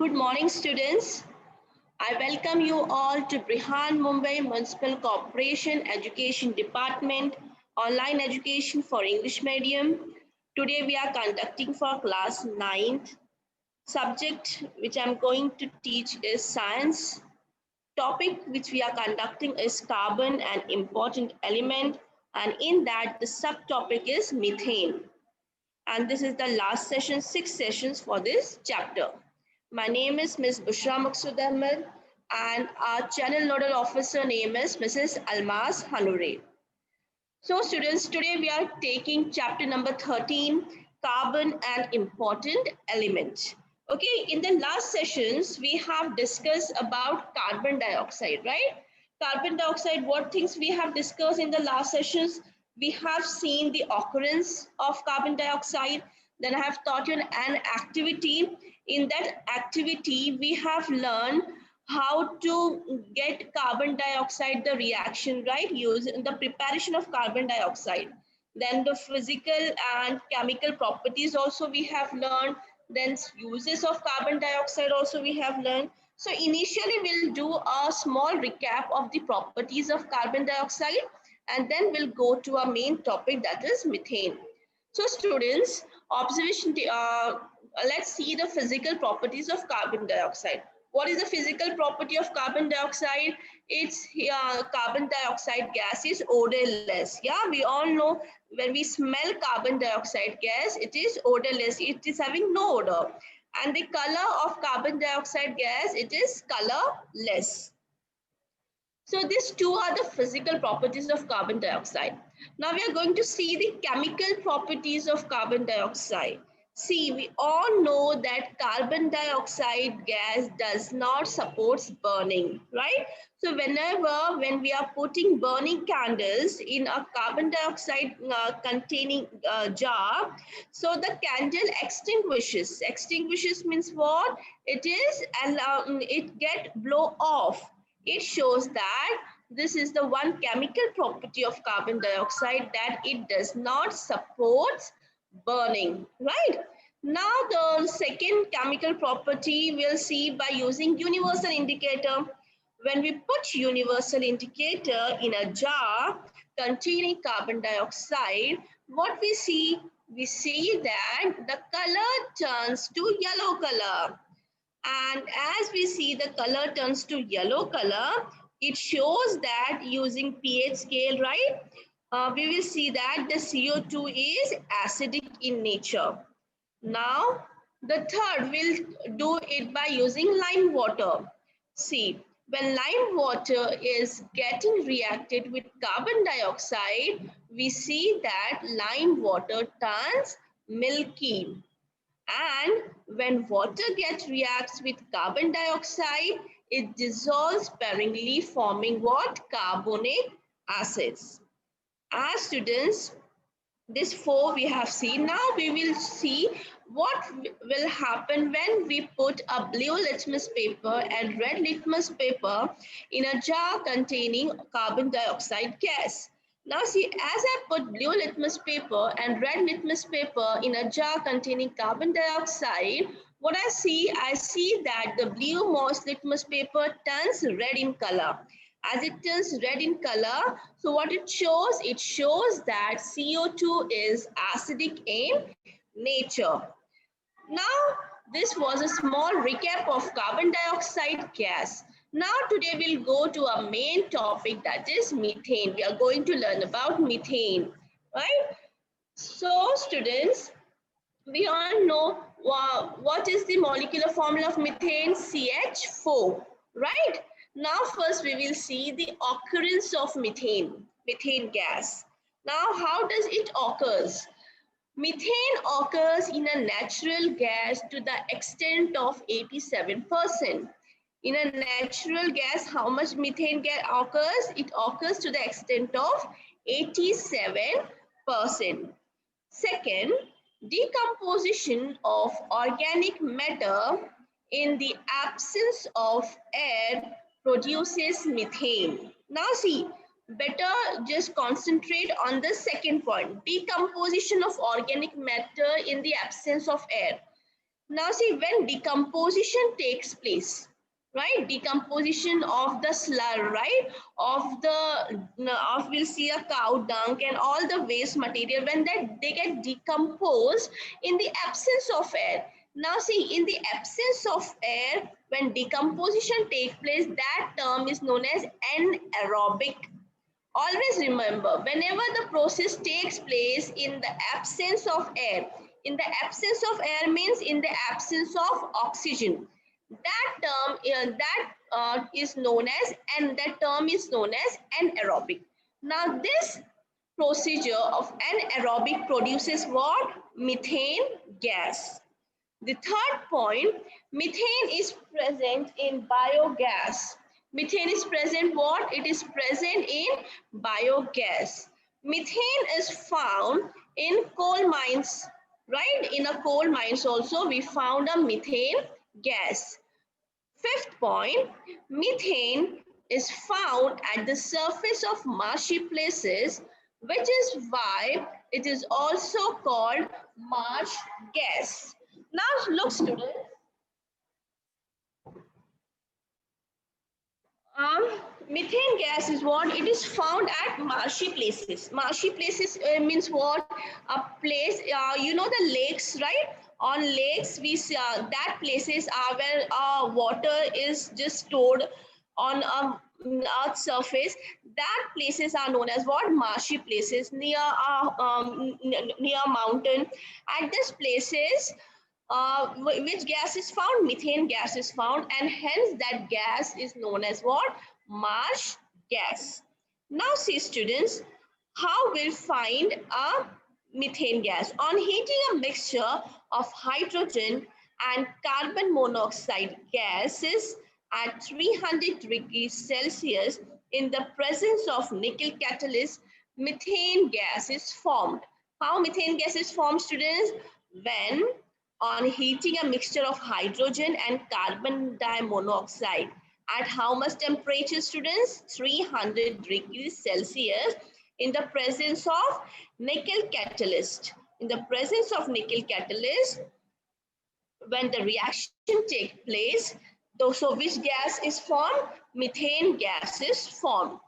Good morning, students. I welcome you all to Brihan Mumbai Municipal Corporation Education Department Online Education for English Medium. Today we are conducting for class 9th. Subject which I am going to teach is science. Topic which we are conducting is carbon, an important element, and in that the subtopic is methane. And this is the last session, 6 sessions for this chapter. My name is Ms. Bushra Maqsood Ahmed and our channel nodal officer name is Mrs. Almaz Hanure. So students, today we are taking chapter number 13, carbon and important element. Okay, in the last sessions, we have discussed about carbon dioxide, right? Carbon dioxide, what things we have discussed in the last sessions? We have seen the occurrence of carbon dioxide. Then I have taught you an activity. In that activity, we have learned how to get carbon dioxide, the reaction, right? Using the preparation of carbon dioxide. Then the physical and chemical properties also we have learned. Then uses of carbon dioxide also we have learned. So initially we'll do a small recap of the properties of carbon dioxide and then we'll go to our main topic, that is methane. So students, let's see the physical properties of carbon dioxide. What is the physical property of carbon dioxide? It's carbon dioxide gas is odorless. Yeah, we all know when we smell carbon dioxide gas, it is odorless. It is having no odor. And the color of carbon dioxide gas, it is colorless. So these two are the physical properties of carbon dioxide. Now we are going to see the chemical properties of carbon dioxide. See, we all know that carbon dioxide gas does not support burning, right? So when we are putting burning candles in a carbon dioxide containing jar, so the candle extinguishes. Extinguishes means what? It get blow off. It shows that this is the one chemical property of carbon dioxide, that it does not support burning, right? Now the second chemical property we'll see by using universal indicator. When we put universal indicator in a jar containing carbon dioxide, what we see? We see that the color turns to yellow color. And as we see the color turns to yellow color, it shows that using pH scale, right? We will see that the CO2 is acidic in nature. Now, the third, we'll do it by using lime water. See, when lime water is getting reacted with carbon dioxide, we see that lime water turns milky. And when water gets reacts with carbon dioxide, it dissolves sparingly, forming what? Carbonic acids. As students, this four we have seen. Now we will see what will happen when we put a blue litmus paper and red litmus paper in a jar containing carbon dioxide gas. Now see, as I put blue litmus paper and red litmus paper in a jar containing carbon dioxide, what I see that the blue moist litmus paper turns red in color. As it turns red in color, so what it shows that CO2 is acidic in nature. Now, this was a small recap of carbon dioxide gas. Now, today we'll go to our main topic, that is methane. We are going to learn about methane, right? So, students, we all know what is the molecular formula of methane? CH4, right? Now first we will see the occurrence of methane gas. Now how does it occurs? Methane occurs in a natural gas to the extent of 87%. In a natural gas, how much methane gas occurs? It occurs to the extent of 87%. Second, decomposition of organic matter in the absence of air produces methane. Now see, better just concentrate on the second point, decomposition of organic matter in the absence of air. Now see, when decomposition takes place, right? Decomposition of the slur, right? Of the, we'll see a cow dung and all the waste material, when they get decomposed in the absence of air. Now see, in the absence of air, when decomposition takes place, that term is known as anaerobic. Always remember, whenever the process takes place in the absence of air, in the absence of air means in the absence of oxygen. That term is known as, and that term is known as anaerobic. Now this procedure of anaerobic produces what? Methane gas. The third point, methane is present in biogas. Methane is present what? It is present in biogas. Methane is found in coal mines, right? In a coal mines also we found a methane gas. Fifth point, methane is found at the surface of marshy places, which is why it is also called marsh gas. Now look students, um, methane gas is what? It is found at marshy places. Marshy places means what? A place, you know the lakes, right? On lakes, we see, that places are where water is just stored on earth's surface. That places are known as what? Marshy places near near mountain. At these places, which gas is found? Methane gas is found, and hence that gas is known as what? Marsh gas. Now see students, how we'll find a methane gas. On heating a mixture of hydrogen and carbon monoxide gases at 300 degrees Celsius in the presence of nickel catalyst, methane gas is formed. How methane gas is formed, students? When on heating a mixture of hydrogen and carbon dioxide at how much temperature, students? 300 degrees Celsius in the presence of nickel catalyst. In the presence of nickel catalyst, when the reaction takes place, so which gas is formed? Methane gas is formed.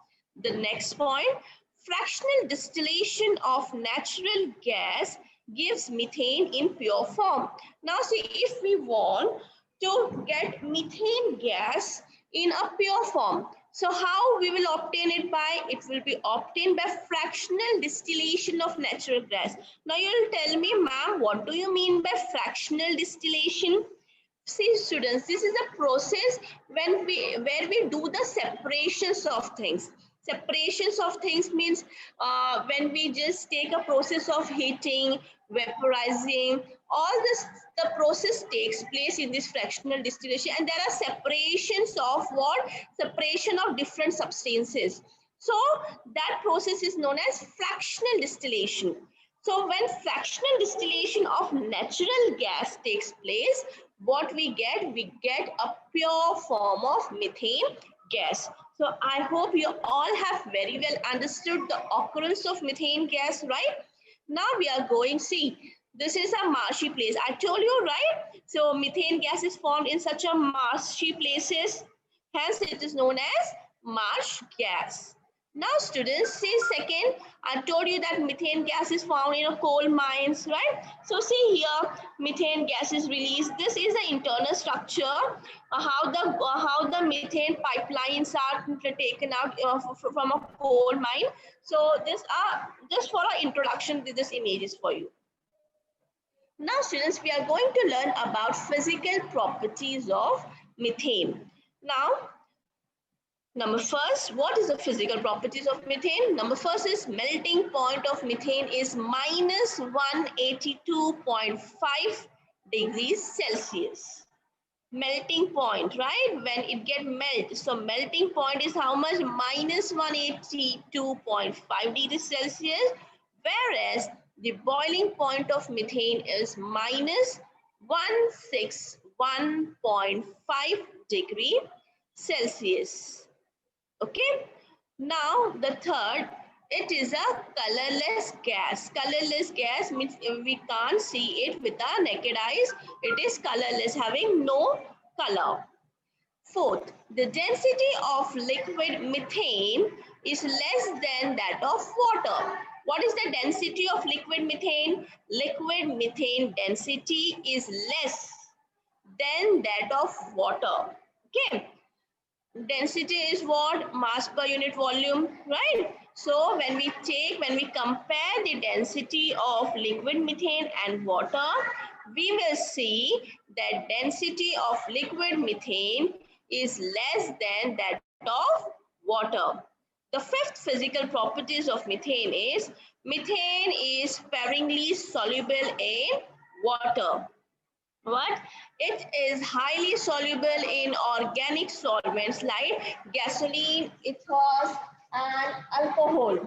The next point, fractional distillation of natural gas gives methane in pure form. Now see, if we want to get methane gas in a pure form, so how we will obtain it? By, it will be obtained by fractional distillation of natural gas. Now you will tell me, ma'am, what do you mean by fractional distillation? See students, this is a process when where we do the separations of things. Separations of things means when we just take a process of heating, vaporizing, all this, the process takes place in this fractional distillation, and there are separations of what? Separation of different substances. So that process is known as fractional distillation. So when fractional distillation of natural gas takes place, what we get? We get a pure form of methane gas. So I hope you all have very well understood the occurrence of methane gas, right? Now we are going, see, this is a marshy place. I told you, right? So methane gas is formed in such a marshy places. Hence it is known as marsh gas. Now students, see second, I told you that methane gas is found in a coal mines, right? So see here, methane gas is released. This is the internal structure, how the methane pipelines are taken out from a coal mine. So this are just for our introduction, this image is for you. Now students, we are going to learn about physical properties of methane. Now, number first, what is the physical properties of methane? Number first is melting point of methane is minus 182.5 degrees Celsius. Melting point, right? When it get melt. So melting point is how much? Minus 182.5 degrees Celsius. Whereas the boiling point of methane is minus 161.5 degree Celsius. Okay. Now the third, It is a colorless gas. Colorless gas means we can't see it with our naked eyes. It is colorless, having no color. Fourth, the density of liquid methane is less than that of water. What is the density of liquid methane? Liquid methane density is less than that of water. Okay. Density is what? Mass per unit volume, right? So when we compare the density of liquid methane and water, we will see that density of liquid methane is less than that of water. The fifth physical properties of methane is sparingly soluble in water. What? It is highly soluble in organic solvents like gasoline, ethers, and alcohol.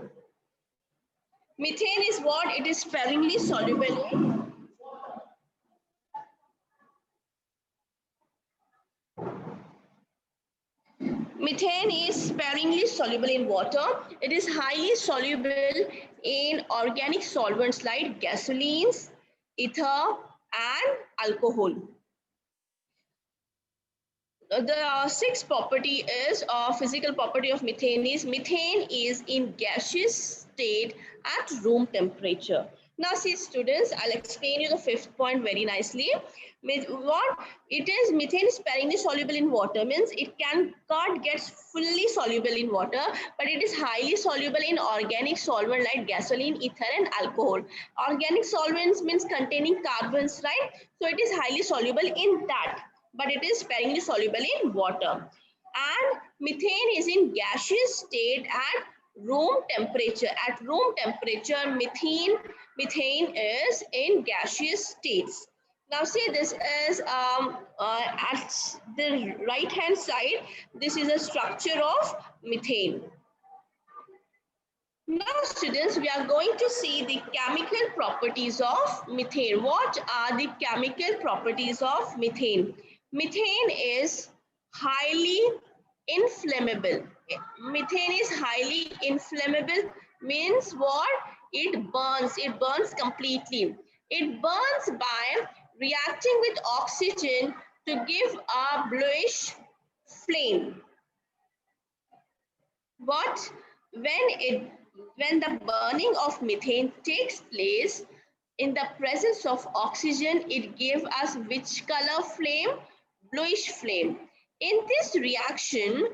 Methane is what? It is sparingly soluble in. Methane is sparingly soluble in water. It is highly soluble in organic solvents like gasolines, ether, and alcohol. The sixth property is physical property of methane is in gaseous state at room temperature. Now see students, I'll explain you the fifth point very nicely. What it is, methane is sparingly soluble in water, means it can't get fully soluble in water, but it is highly soluble in organic solvent like gasoline, ether, and alcohol. Organic solvents means containing carbons, right? So it is highly soluble in that, but it is sparingly soluble in water. And methane is in gaseous state at room temperature. At room temperature, methane is in gaseous states. Now see, this is at the right hand side, this is a structure of methane. Now students, we are going to see the chemical properties of methane. What are the chemical properties of methane? Methane is highly inflammable. Methane is highly inflammable means what? It burns completely. It burns by reacting with oxygen to give a bluish flame. What? When the burning of methane takes place in the presence of oxygen, it gives us which color flame? Bluish flame. In this reaction,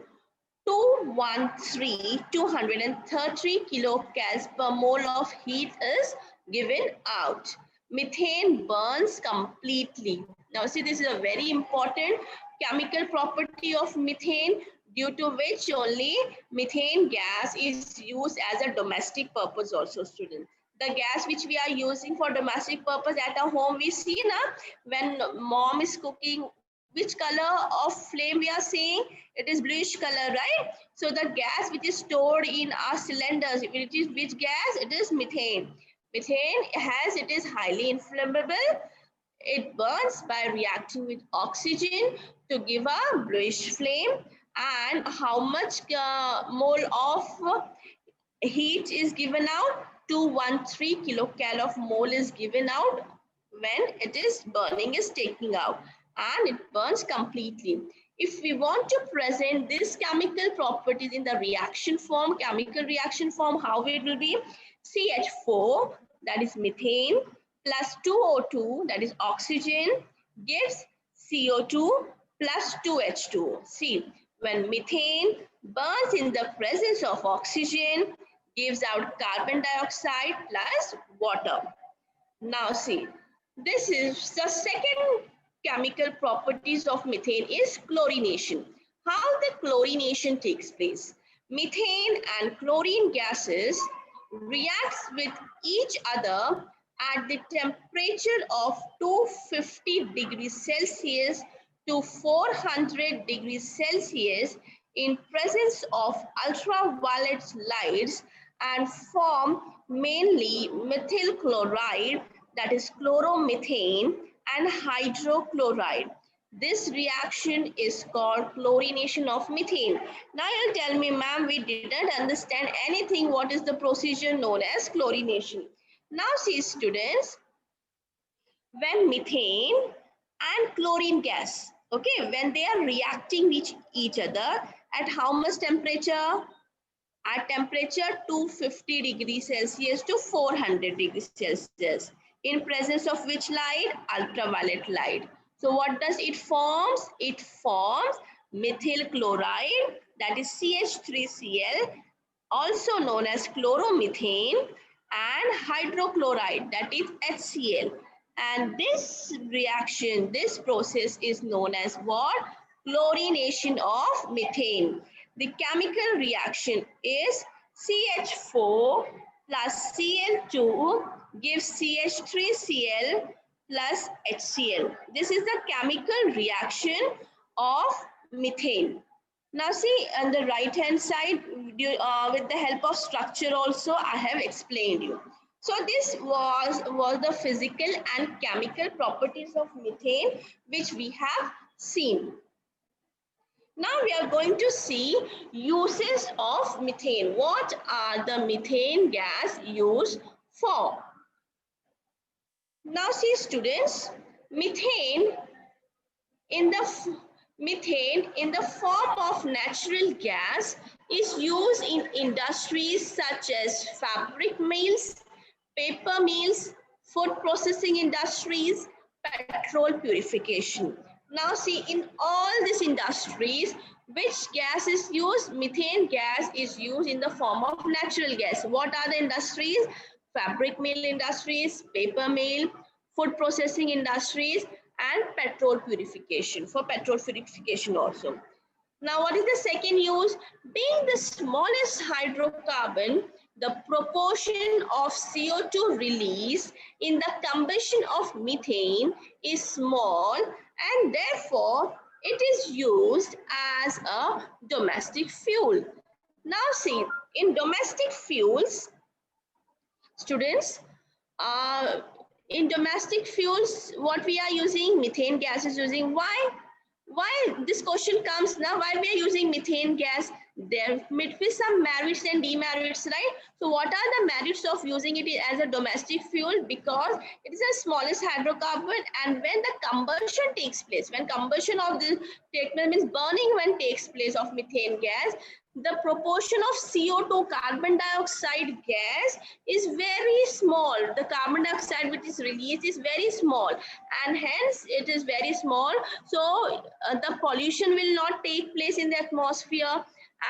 230 kilocalories per mole of heat is given out. Methane burns completely. Now see, this is a very important chemical property of methane, due to which only methane gas is used as a domestic purpose also, students. The gas which we are using for domestic purpose at our home, we see na, when mom is cooking, which color of flame we are seeing? It is bluish color, right? So the gas which is stored in our cylinders, it is which gas? It is methane. Methane, as it is highly inflammable, it burns by reacting with oxygen to give a bluish flame. And how much mole of heat is given out? 213 kilocal of mole is given out when it is burning is taking out, and it burns completely. If we want to present this chemical properties in the reaction form, chemical reaction form, how it will be? CH4, that is methane, plus 2O2, that is oxygen, gives CO2 plus 2H2O. See, when methane burns in the presence of oxygen, gives out carbon dioxide plus water. Now see, this is the second chemical properties of methane is chlorination. How the chlorination takes place? Methane and chlorine gases reacts with each other at the temperature of 250 degrees Celsius to 400 degrees Celsius in presence of ultraviolet lights and form mainly methyl chloride, that is chloromethane, and hydrochloride. This reaction is called chlorination of methane. Now you'll tell me, ma'am, we didn't understand anything. What is the procedure known as chlorination? Now see students, when methane and chlorine gas, okay, when they are reacting with each other at how much temperature? At temperature 250 degrees Celsius to 400 degrees Celsius, in presence of which light? Ultraviolet light. So what does it forms? It forms methyl chloride, that is CH3Cl, also known as chloromethane, and hydrochloride, that is HCl. And this reaction, this process is known as what? Chlorination of methane. The chemical reaction is CH4 plus Cl2 gives CH3Cl plus HCl. This is the chemical reaction of methane. Now see on the right hand side, with the help of structure also I have explained you. So this was the physical and chemical properties of methane which we have seen. Now we are going to see uses of methane. What are the methane gas used for? Now see students, methane in the methane in the form of natural gas is used in industries such as fabric mills, paper mills, food processing industries, petrol purification. Now see, in all these industries, which gas is used? Methane gas is used in the form of natural gas. What are the industries? Fabric mill industries, paper mill, food processing industries, and petrol purification, for petrol purification also. Now, what is the second use? Being the smallest hydrocarbon, the proportion of CO2 released in the combustion of methane is small, and therefore it is used as a domestic fuel. Now see, in domestic fuels, students, uh, in domestic fuels, what we are using? Methane gas is using. Why this question comes now? Why we are using methane gas? There may be some merits and demerits, right? So what are the merits of using it as a domestic fuel? Because it is the smallest hydrocarbon, and when the combustion takes place, when combustion of the means burning when takes place of methane gas, the proportion of CO2, carbon dioxide gas, is very small. The carbon dioxide which is released is very small, and hence it is very small. So the pollution will not take place in the atmosphere.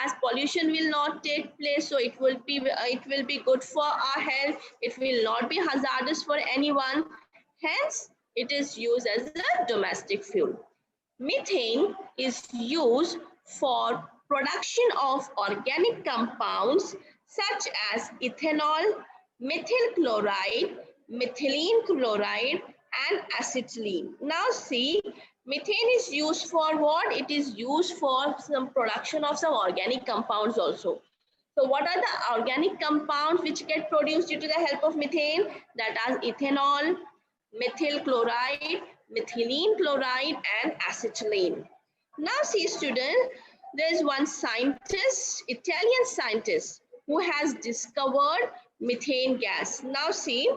As pollution will not take place, so it will be good for our health. It will not be hazardous for anyone. Hence, it is used as a domestic fuel. Methane is used for production of organic compounds such as ethanol, methyl chloride, methylene chloride, and acetylene. Now see, methane is used for what? It is used for some production of some organic compounds also. So what are the organic compounds which get produced due to the help of methane? That are ethanol, methyl chloride, methylene chloride, and acetylene. Now see students, there is one scientist, Italian scientist, who has discovered methane gas. Now see,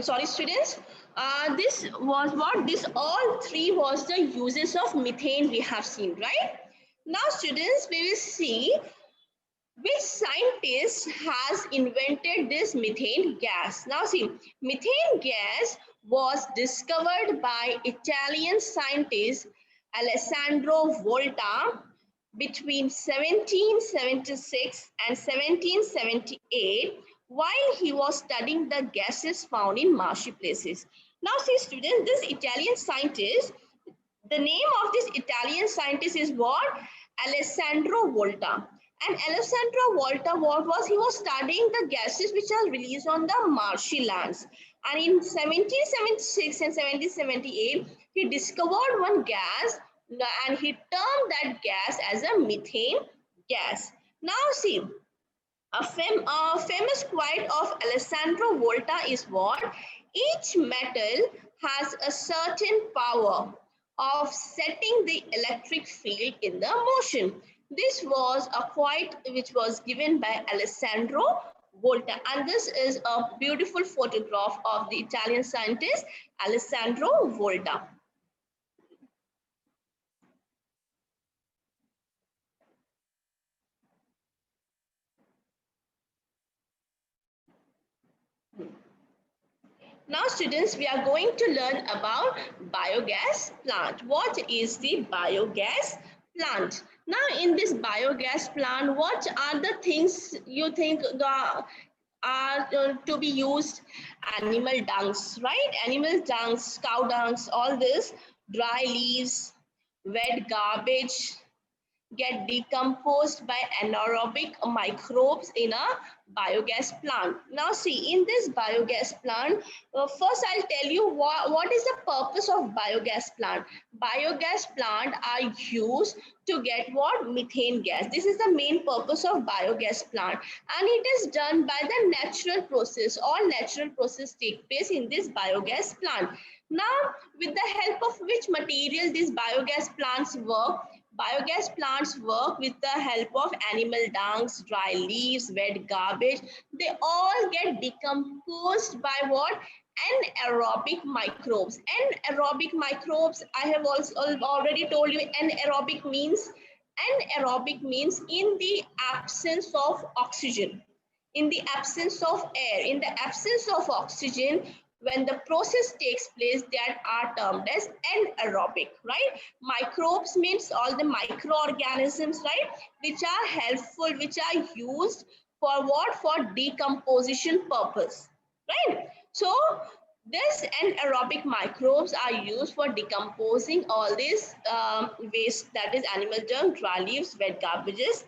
sorry students, this was what? This all three was the uses of methane we have seen, right? Now students, we will see which scientist has invented this methane gas. Now see, methane gas was discovered by Italian scientist Alessandro Volta between 1776 and 1778 while he was studying the gases found in marshy places. Now see students, this Italian scientist, the name of this Italian scientist is what? Alessandro Volta. And Alessandro Volta, what was? He was studying the gases which are released on the marshy lands. And in 1776 and 1778, he discovered one gas and he termed that gas as a methane gas. Now see, a famous quote of Alessandro Volta is what? Each metal has a certain power of setting the electric field in the motion. This was a quote which was given by Alessandro Volta, and this is a beautiful photograph of the Italian scientist Alessandro Volta. Now students, we are going to learn about biogas plant. What is the biogas plant? Now in this biogas plant, what are the things you think are to be used? Animal dungs, right? Animal dungs, cow dungs, all this, dry leaves, wet garbage, get decomposed by anaerobic microbes in a biogas plant. Now see, in this biogas plant, first I'll tell you what is the purpose of biogas plant. Biogas plant are used to get what? Methane gas. This is the main purpose of biogas plant, and it is done by the natural process. All natural process take place in this biogas plant. Now, with the help of which material these biogas plants work? Biogas plants work with the help of animal dungs, dry leaves, wet garbage. They all get decomposed by what? Anaerobic microbes. Anaerobic microbes, I have also already told you, anaerobic means in the absence of oxygen. In the absence of air, in the absence of oxygen, when the process takes place, that are termed as anaerobic, right? Microbes means all the microorganisms, right, which are helpful, which are used for what? For decomposition purpose, right? So this anaerobic microbes are used for decomposing all this waste, that is animal dung, dry leaves, wet garbages.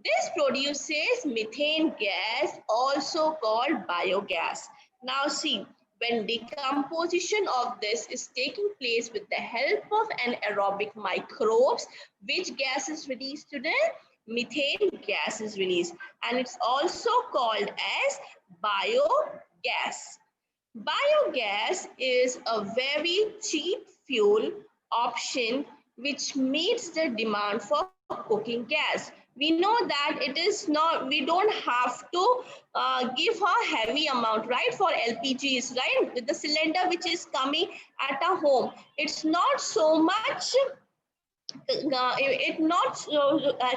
This produces methane gas, also called biogas. Now see, when decomposition of this is taking place with the help of anaerobic microbes, which gas is released today? Methane gas is released, and it's also called as biogas. Biogas is a very cheap fuel option which meets the demand for cooking gas. We know that it is not, we don't have to give a heavy amount, right, for LPGs, right? With the cylinder which is coming at a home, it's not so much it not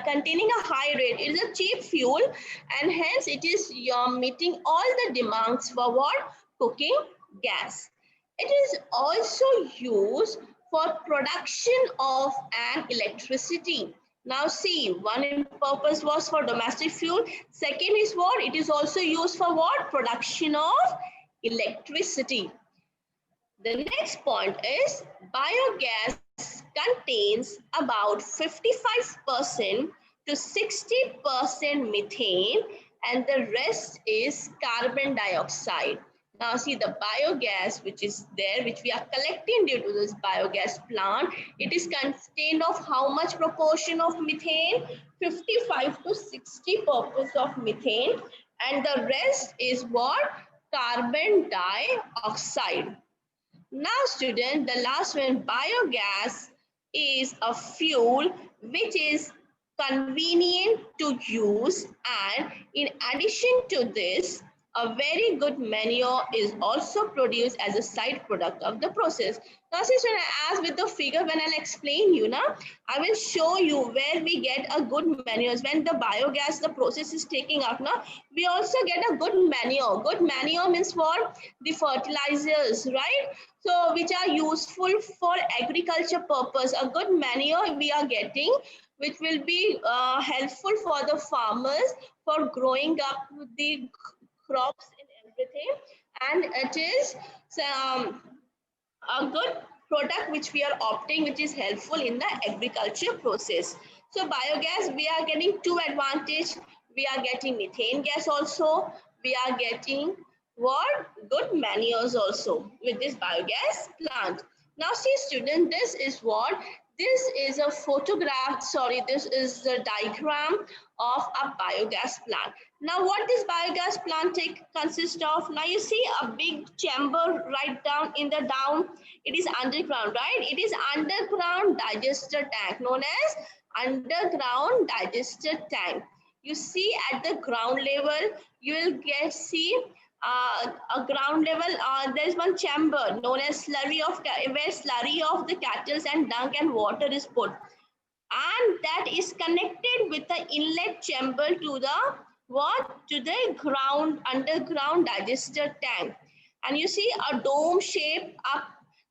containing a high rate. It is a cheap fuel, and hence it is meeting all the demands for what? Cooking gas. It is also used for production of an electricity. Now see, one purpose was for domestic fuel. Second is what? It is also used for what? Production of electricity. The next point is biogas contains about 55% to 60% methane, and the rest is carbon dioxide. Now see, the biogas which is there, which we are collecting due to this biogas plant, it is contained of how much proportion of methane? 55 to 60% of methane, and the rest is what? Carbon dioxide. Now student, the last one, biogas is a fuel which is convenient to use, and in addition to this, A very good manure is also produced as a side product of the process. Now, since when I ask with the figure, when I'll explain you now, I will show you where we get a good manure. When the biogas, the process is taking out now, we also get a good manure. Good manure means what? The fertilizers, right? So, which are useful for agriculture purpose. A good manure we are getting, which will be helpful for the farmers for growing up the crops and everything, and it is um, a good product which we are opting, which is helpful in the agriculture process. So biogas, we are getting two advantage. We are getting methane gas also. We are getting what? Good manures also with this biogas plant. Now see student, this is what? This is a photograph, sorry, this is the diagram of a biogas plant. Now what this biogas plant consists of? Now you see a big chamber right down in the down. It is underground, right? It is underground digester tank, known as underground digester tank. You see at the ground level, you will see a ground level. There is one chamber known as slurry of where slurry of the cattle and dung and water is put, and that is connected with the inlet chamber to the what? To the ground underground digester tank. And you see a dome shape up,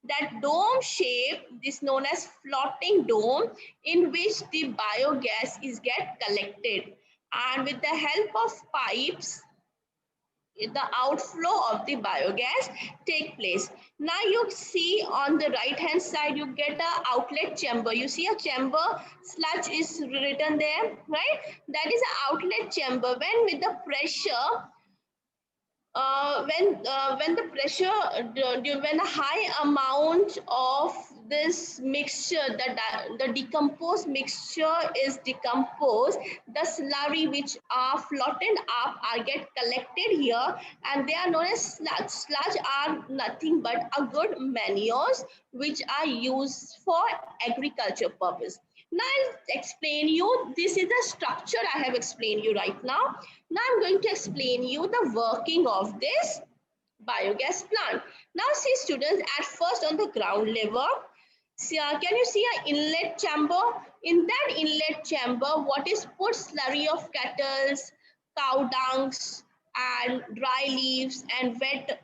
that dome shape is known as floating dome, in which the biogas is get collected, and with the help of pipes the outflow of the biogas take place. Now you see on the right hand side, you get a outlet chamber. You see a chamber, sludge is written there, right? That is an outlet chamber. When with the pressure, when the pressure when a high amount of this mixture, the decomposed mixture is decomposed, the slurry which are floated up are get collected here, and they are known as sludge are nothing but a good manures which are used for agriculture purpose. Now I'll explain you, this is the structure I have explained you right now. Now I'm going to explain you the working of this biogas plant. Now see students, at first on the ground level, see, can you see an inlet chamber? In that inlet chamber, what is put? Slurry of cattle, cow dungs, and dry leaves and wet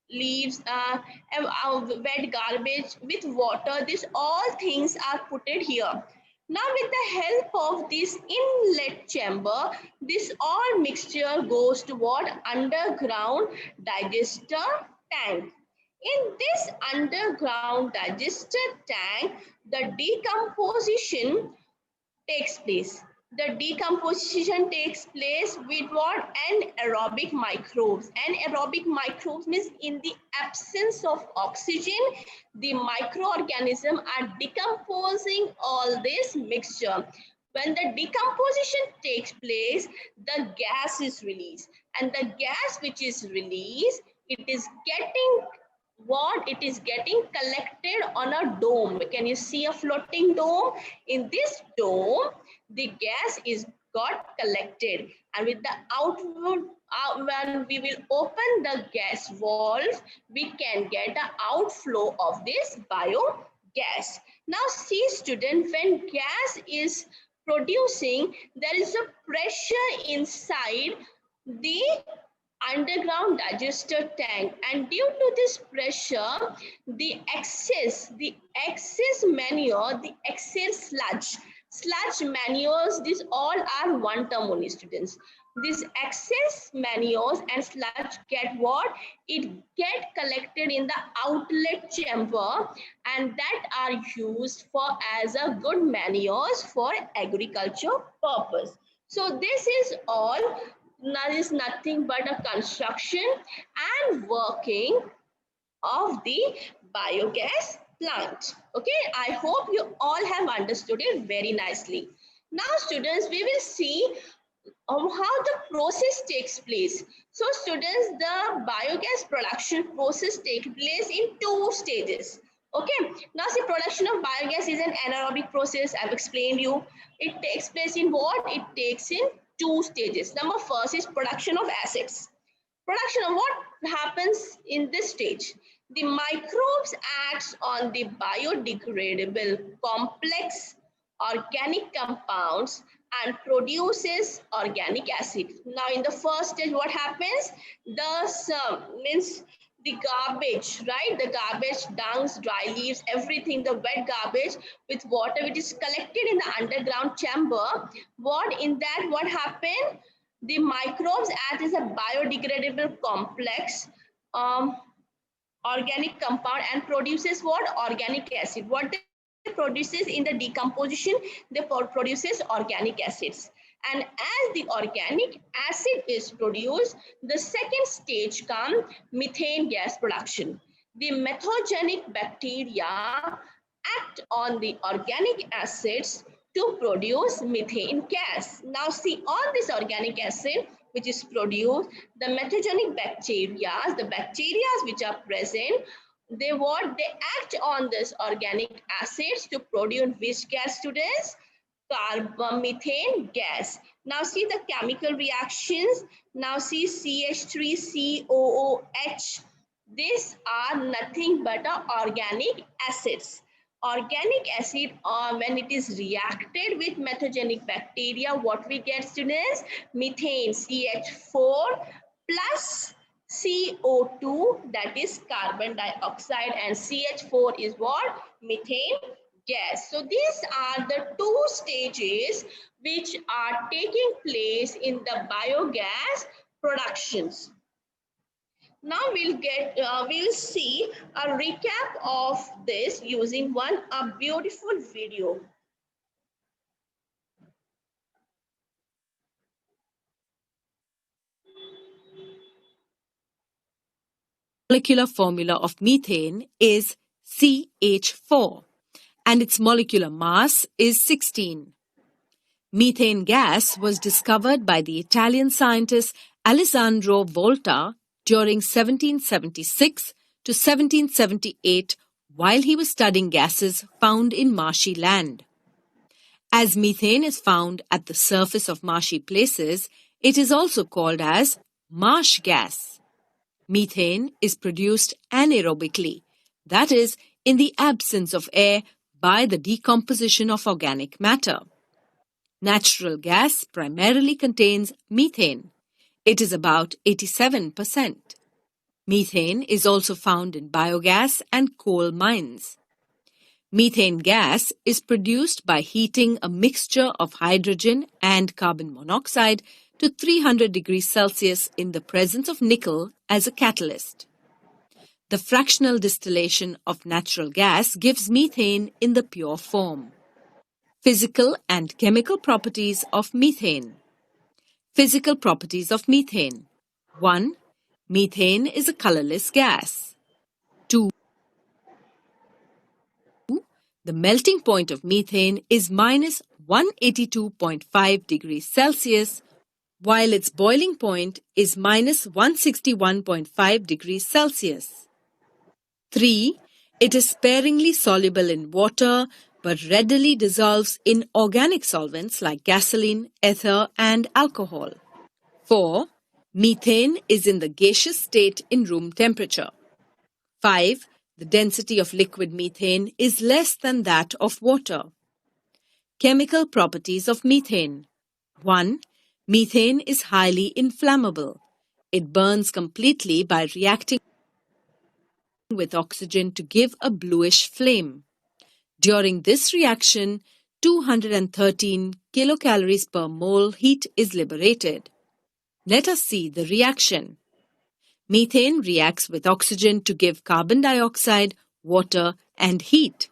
leaves, wet garbage with water. These all things are put it here. Now with the help of this inlet chamber, this all mixture goes to what? Underground digester tank. In this underground digester tank, the decomposition takes place. The decomposition takes place with what? Anaerobic microbes. Anaerobic microbes means in the absence of oxygen, the microorganisms are decomposing all this mixture. When the decomposition takes place, the gas is released. And the gas which is released, it is getting what? It is getting collected on a dome. Can you see a floating dome? In this dome, the gas is got collected, and with the outward when we will open the gas valve, we can get the outflow of this biogas. Now see student, when gas is producing, there is a pressure inside the underground digester tank, and due to this pressure, the excess manure, the excess sludge manures, these all are one term only students. These excess manures and sludge get what? It get collected in the outlet chamber, and that are used for as a good manures for agriculture purpose. So this is all. That is nothing but a construction and working of the biogas plant. Okay, I hope you all have understood it very nicely. Now students, we will see how the process takes place. So students, the biogas production process takes place in two stages. Okay, now see, production of biogas is an anaerobic process. I've explained you. It takes place in what? It takes in two stages. Number first is production of acids. Production of what happens in this stage? The microbes acts on the biodegradable complex organic compounds and produces organic acid. Now in the first stage, what happens? The means the garbage, right? The garbage, dungs, dry leaves, everything, the wet garbage with water which is collected in the underground chamber. What in that, what happened? The microbes act as a biodegradable complex organic compound and produces what? Organic acid. What they produces in the decomposition, they produces organic acids. And as the organic acid is produced, the second stage comes methane gas production. The methogenic bacteria act on the organic acids to produce methane gas. Now see, on this organic acid which is produced, the methogenic bacteria, the bacteria which are present, they what? They act on this organic acids to produce which gas, students? Carbamethane gas. Now see the chemical reactions. Now see CH3COOH. These are nothing but organic acids. Organic acid, when it is reacted with methogenic bacteria, what we get, students? Methane, CH4 plus CO2, that is carbon dioxide, and CH4 is what? Methane gas. So these are the two stages which are taking place in the biogas productions. Now we'll see a recap of this using a beautiful video. Molecular formula of methane is CH4 and its molecular mass is 16. Methane gas was discovered by the Italian scientist Alessandro Volta during 1776 to 1778 while he was studying gases found in marshy land. As methane is found at the surface of marshy places, it is also called as marsh gas. Methane is produced anaerobically, that is, in the absence of air by the decomposition of organic matter. Natural gas primarily contains methane. It is about 87%. Methane is also found in biogas and coal mines. Methane gas is produced by heating a mixture of hydrogen and carbon monoxide to 300 degrees Celsius in the presence of nickel as a catalyst. The fractional distillation of natural gas gives methane in the pure form. Physical and chemical properties of methane. Physical properties of methane. 1. Methane is a colorless gas. 2. The melting point of methane is minus 182.5 degrees Celsius, while its boiling point is minus 161.5 degrees Celsius. 3. It is sparingly soluble in water but readily dissolves in organic solvents like gasoline, ether, and alcohol. 4. Methane is in the gaseous state in room temperature. 5. The density of liquid methane is less than that of water. Chemical properties of methane. 1. Methane is highly inflammable. It burns completely by reacting with oxygen to give a bluish flame. During this reaction, 213 kilocalories per mole heat is liberated. Let us see the reaction. Methane reacts with oxygen to give carbon dioxide, water, and heat.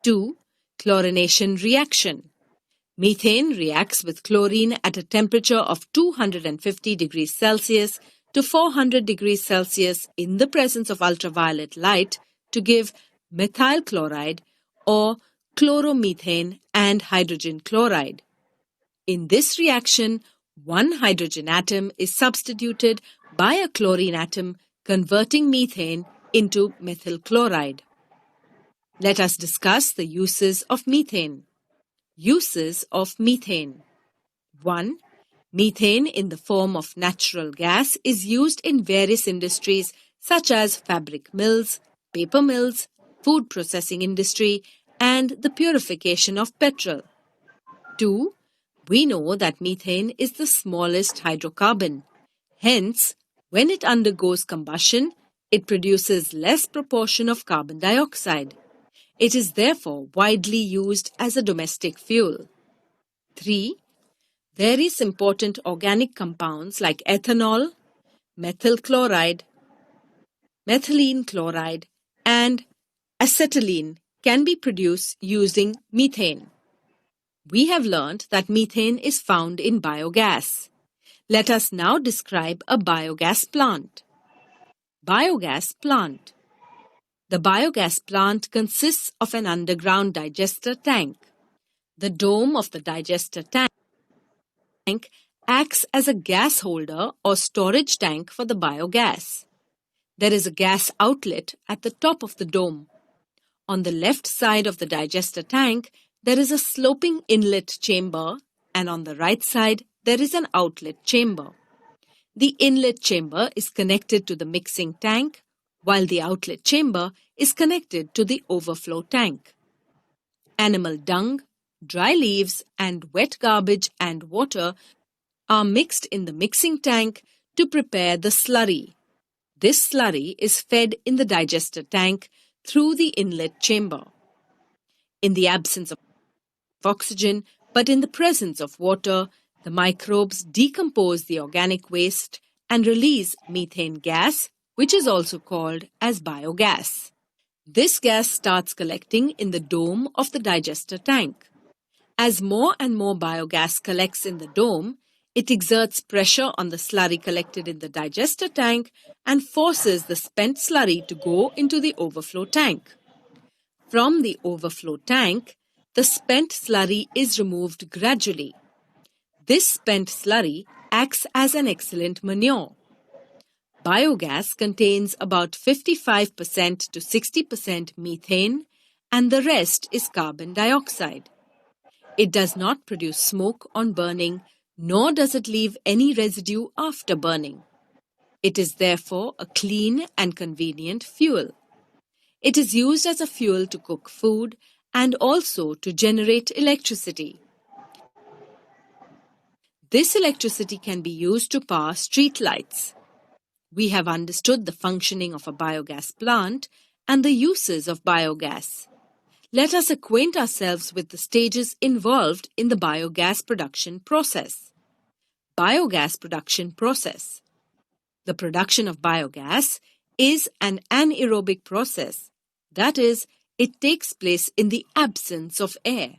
2. Chlorination reaction. Methane reacts with chlorine at a temperature of 250 degrees Celsius to 400 degrees Celsius in the presence of ultraviolet light to give methyl chloride or chloromethane and hydrogen chloride. In this reaction, one hydrogen atom is substituted by a chlorine atom, converting methane into methyl chloride. Let us discuss the uses of methane. Uses of methane. 1. Methane in the form of natural gas is used in various industries such as fabric mills, paper mills, food processing industry, and the purification of petrol. 2. We know that methane is the smallest hydrocarbon. Hence, when it undergoes combustion, it produces less proportion of carbon dioxide. It is therefore widely used as a domestic fuel. 3. Various important organic compounds like ethanol, methyl chloride, methylene chloride, and acetylene can be produced using methane. We have learned that methane is found in biogas. Let us now describe a biogas plant. Biogas plant. The biogas plant consists of an underground digester tank. The dome of the digester tank acts as a gas holder or storage tank for the biogas. There is a gas outlet at the top of the dome. On the left side of the digester tank, there is a sloping inlet chamber, and on the right side, there is an outlet chamber. The inlet chamber is connected to the mixing tank, while the outlet chamber is connected to the overflow tank. Animal dung, dry leaves, and wet garbage and water are mixed in the mixing tank to prepare the slurry. This slurry is fed in the digester tank through the inlet chamber. In the absence of oxygen, but in the presence of water, the microbes decompose the organic waste and release methane gas, which is also called as biogas. This gas starts collecting in the dome of the digester tank. As more and more biogas collects in the dome, it exerts pressure on the slurry collected in the digester tank and forces the spent slurry to go into the overflow tank. From the overflow tank, the spent slurry is removed gradually. This spent slurry acts as an excellent manure. Biogas contains about 55% to 60% methane, and the rest is carbon dioxide. It does not produce smoke on burning, nor does it leave any residue after burning. It is therefore a clean and convenient fuel. It is used as a fuel to cook food and also to generate electricity. This electricity can be used to power street lights. We have understood the functioning of a biogas plant and the uses of biogas. Let us acquaint ourselves with the stages involved in the biogas production process. Biogas production process. The production of biogas is an anaerobic process. That is, it takes place in the absence of air.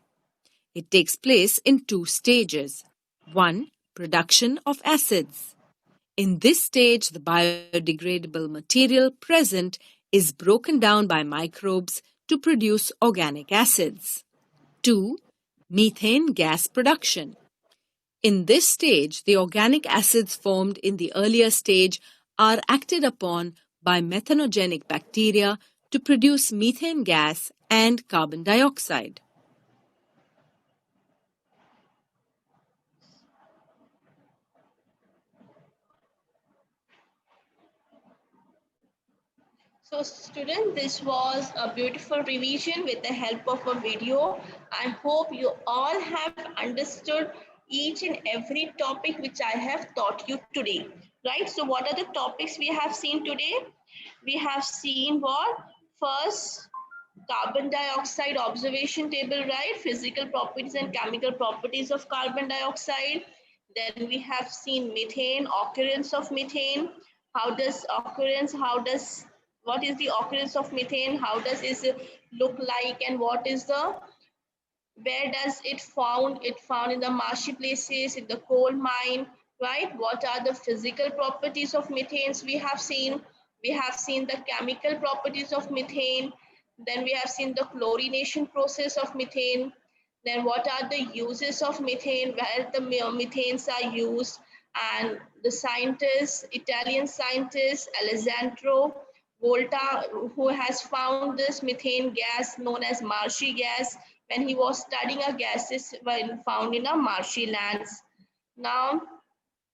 It takes place in two stages. 1. Production of acids. In this stage, the biodegradable material present is broken down by microbes to produce organic acids. 2. Methane gas production. In this stage, the organic acids formed in the earlier stage are acted upon by methanogenic bacteria to produce methane gas and carbon dioxide. So student, this was a beautiful revision with the help of a video. I hope you all have understood each and every topic which I have taught you today. Right? So what are the topics we have seen today? We have seen what? First, carbon dioxide observation table, right? Physical properties and chemical properties of carbon dioxide. Then we have seen methane, occurrence of methane. What is the occurrence of methane? How does it look like, and what is where does it found? It found in the marshy places, in the coal mine, right? What are the physical properties of methanes we have seen? We have seen the chemical properties of methane. Then we have seen the chlorination process of methane. Then what are the uses of methane, where the methanes are used? And the scientist, Italian scientist Alessandro Volta, who has found this methane gas known as marshy gas when he was studying a gases when found in a marshy lands. Now,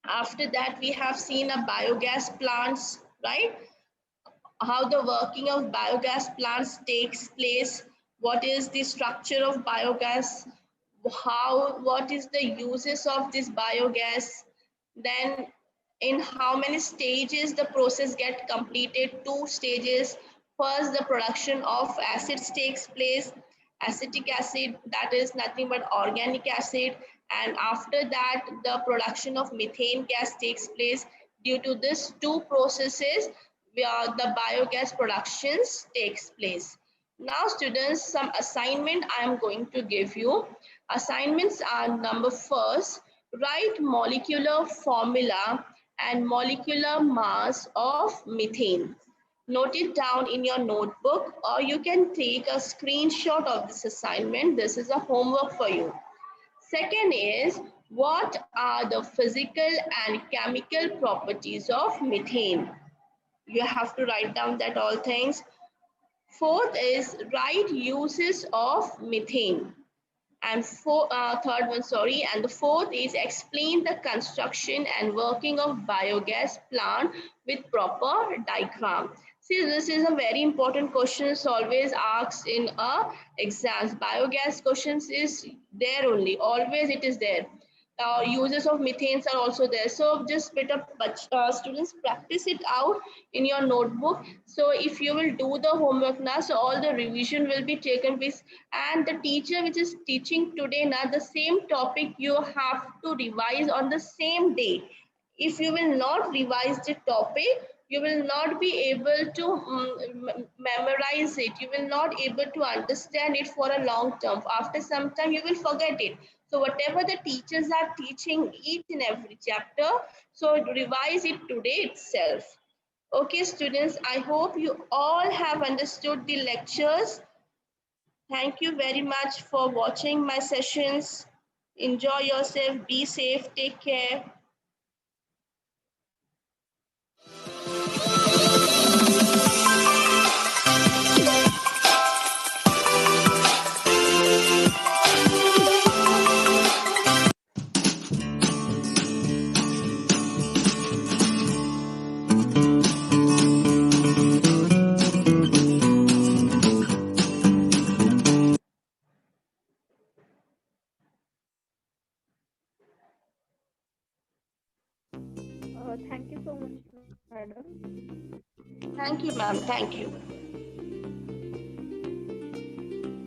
After that, we have seen a biogas plants, right? How the working of biogas plants takes place, what is the structure of biogas, what is the uses of this biogas, then in how many stages the process get completed. Two stages. First, the production of acids takes place. Acetic acid, that is nothing but organic acid, and after that the production of methane gas takes place. Due to these two processes, where the biogas productions takes place. Now students, some assignment I am going to give you. Assignments are: number first, write molecular formula and molecular mass of methane. Note it down in your notebook, or you can take a screenshot of this assignment. This is a homework for you. Second is, what are the physical and chemical properties of methane? You have to write down that all things. Fourth is, write uses of methane. And third one, sorry, and the fourth is, explain the construction and working of biogas plant with proper diagram. See, this is a very important question, always asked in exams. Biogas questions is there only, always it is there. Uses of methanes are also there. So just better students practice it out in your notebook. So if you will do the homework now, so all the revision will be taken place, and the teacher which is teaching today now, the same topic you have to revise on the same day. If you will not revise the topic, you will not be able to memorize it. You will not able to understand it for a long term. After some time you will forget it. So whatever the teachers are teaching each and every chapter, so revise it today itself. Okay students, I hope you all have understood the lectures. Thank you very much for watching my sessions. Enjoy yourself, be safe, take care. Thank you so much, madam. Thank you, ma'am. Thank you.